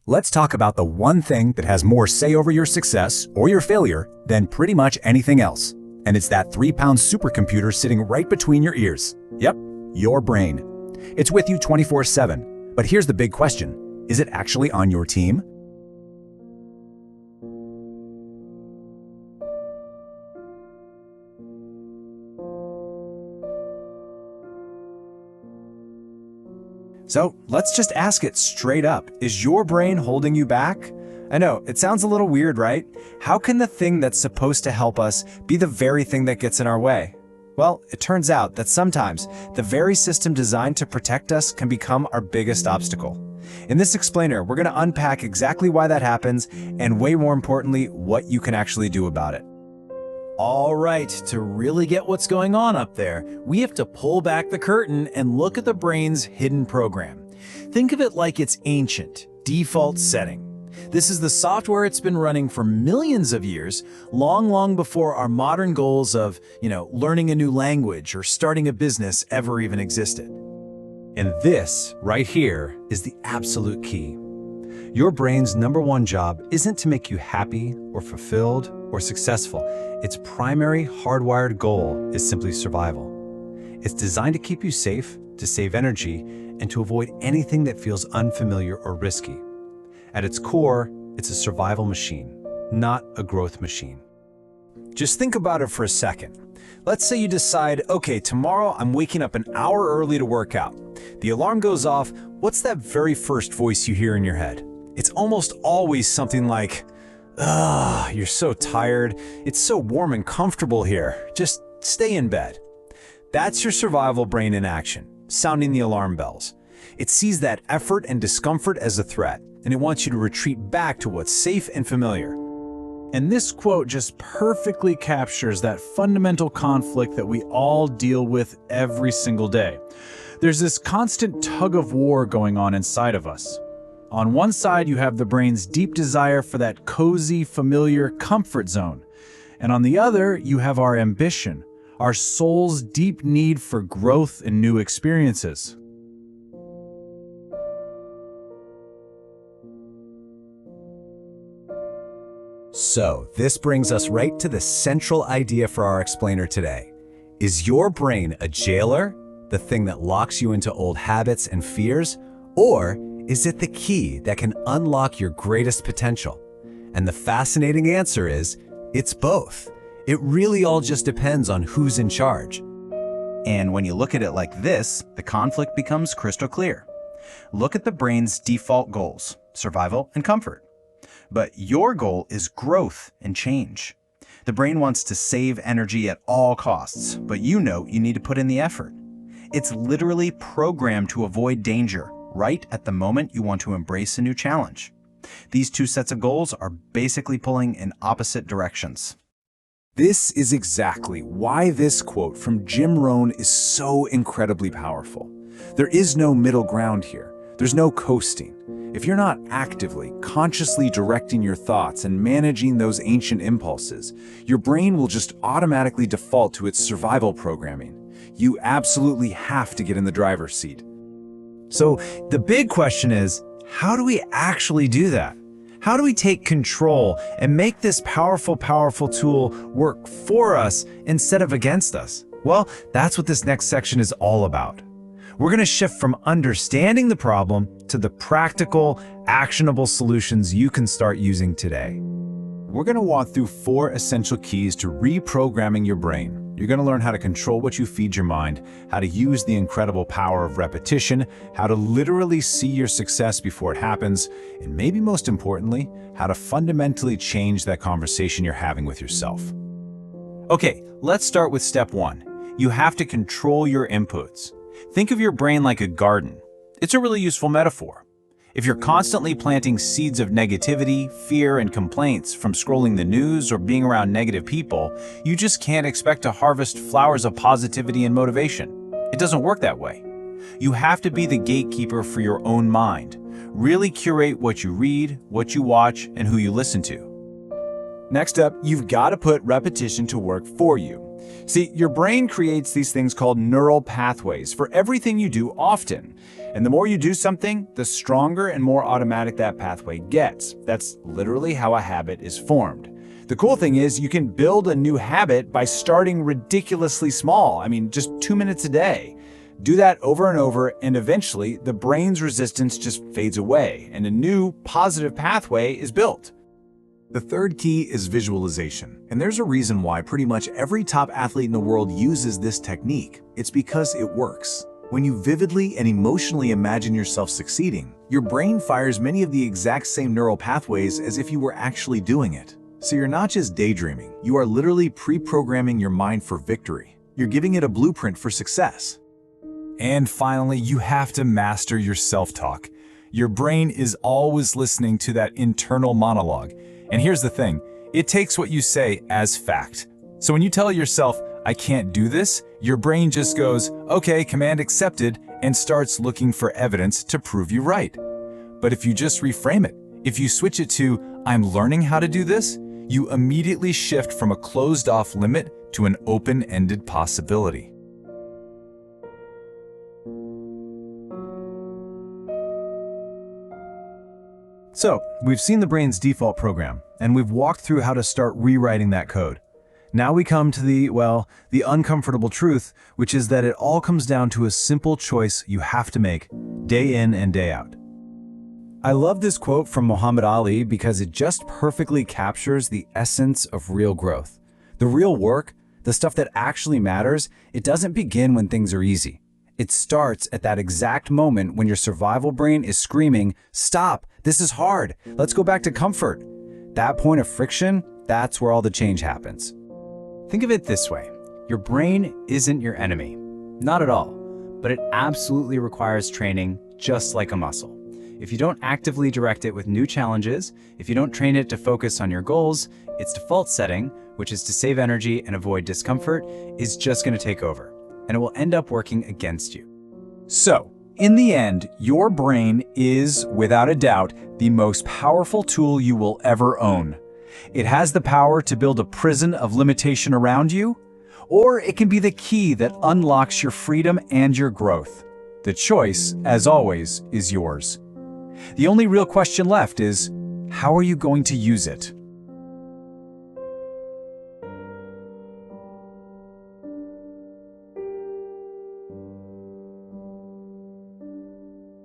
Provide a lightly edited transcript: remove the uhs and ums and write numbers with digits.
Let's talk about the one thing that has more say over your success or your failure than pretty much anything else. And it's that 3-pound supercomputer sitting right between your ears. Yep, your brain. It's with you 24/7. But here's the big question. Is it actually on your team? So let's just ask it straight up. Is your brain holding you back? I know, it sounds a little weird, right? How can the thing that's supposed to help us be the very thing that gets in our way? Well, it turns out that sometimes the very system designed to protect us can become our biggest obstacle. In this explainer, we're going to unpack exactly why that happens and, way more importantly, what you can actually do about it. All right, to really get what's going on up there, we have to pull back the curtain and look at the brain's hidden program. Think of it like its ancient, default setting. This is the software it's been running for millions of years, long before our modern goals of, learning a new language or starting a business ever even existed. And this, right here, is the absolute key. Your brain's #1 job isn't to make you happy or fulfilled or successful. Its primary hardwired goal is simply survival. It's designed to keep you safe, to save energy, and to avoid anything that feels unfamiliar or risky. At its core, it's a survival machine, not a growth machine. Just think about it for a second. Let's say you decide, okay, tomorrow I'm waking up an hour early to work out. The alarm goes off. What's that very first voice you hear in your head? It's almost always something like, you're so tired. It's so warm and comfortable here. Just stay in bed. That's your survival brain in action, sounding the alarm bells. It sees that effort and discomfort as a threat, and it wants you to retreat back to what's safe and familiar. And this quote just perfectly captures that fundamental conflict that we all deal with every single day. There's this constant tug of war going on inside of us. On one side, you have the brain's deep desire for that cozy, familiar comfort zone. And on the other, you have our ambition, our soul's deep need for growth and new experiences. So, this brings us right to the central idea for our explainer today. Is your brain a jailer, the thing that locks you into old habits and fears, or is it the key that can unlock your greatest potential? And the fascinating answer is, it's both. It really all just depends on who's in charge. And when you look at it like this, the conflict becomes crystal clear. Look at the brain's default goals, survival and comfort. But your goal is growth and change. The brain wants to save energy at all costs, but you need to put in the effort. It's literally programmed to avoid danger right at the moment you want to embrace a new challenge. These two sets of goals are basically pulling in opposite directions. This is exactly why this quote from Jim Rohn is so incredibly powerful. There is no middle ground here. There's no coasting. If you're not actively, consciously directing your thoughts and managing those ancient impulses, your brain will just automatically default to its survival programming. You absolutely have to get in the driver's seat. So the big question is, how do we actually do that? How do we take control and make this powerful tool work for us instead of against us? Well, that's what this next section is all about. We're going to shift from understanding the problem to the practical, actionable solutions you can start using today. We're going to walk through 4 essential keys to reprogramming your brain. You're going to learn how to control what you feed your mind, how to use the incredible power of repetition, how to literally see your success before it happens, and maybe most importantly, how to fundamentally change that conversation you're having with yourself. Okay, let's start with step 1. You have to control your inputs. Think of your brain like a garden. It's a really useful metaphor. If you're constantly planting seeds of negativity, fear, and complaints from scrolling the news or being around negative people, you just can't expect to harvest flowers of positivity and motivation. It doesn't work that way. You have to be the gatekeeper for your own mind. Really curate what you read, what you watch, and who you listen to. Next up, you've got to put repetition to work for you. See, your brain creates these things called neural pathways for everything you do often. And the more you do something, the stronger and more automatic that pathway gets. That's literally how a habit is formed. The cool thing is you can build a new habit by starting ridiculously small. I mean, just 2 minutes a day. Do that over and over, and eventually the brain's resistance just fades away, and a new positive pathway is built. The third key is visualization, and there's a reason why pretty much every top athlete in the world uses this technique. It's because it works. When you vividly and emotionally imagine yourself succeeding, your brain fires many of the exact same neural pathways as if you were actually doing it. So you're not just daydreaming, you are literally pre-programming your mind for victory. You're giving it a blueprint for success. And finally, you have to master your self-talk. Your brain is always listening to that internal monologue. And here's the thing, it takes what you say as fact. So when you tell yourself, I can't do this, your brain just goes, okay, command accepted, and starts looking for evidence to prove you right. But if you just reframe it, if you switch it to, I'm learning how to do this, you immediately shift from a closed-off limit to an open-ended possibility. So, we've seen the brain's default program, and we've walked through how to start rewriting that code. Now we come to the uncomfortable truth, which is that it all comes down to a simple choice you have to make, day in and day out. I love this quote from Muhammad Ali because it just perfectly captures the essence of real growth. The real work, the stuff that actually matters, it doesn't begin when things are easy. It starts at that exact moment when your survival brain is screaming, stop, this is hard, let's go back to comfort. That point of friction, that's where all the change happens. Think of it this way, your brain isn't your enemy. Not at all, but it absolutely requires training just like a muscle. If you don't actively direct it with new challenges, if you don't train it to focus on your goals, its default setting, which is to save energy and avoid discomfort, is just going to take over, and it will end up working against you. So, in the end, your brain is, without a doubt, the most powerful tool you will ever own. It has the power to build a prison of limitation around you, or it can be the key that unlocks your freedom and your growth. The choice, as always, is yours. The only real question left is, how are you going to use it?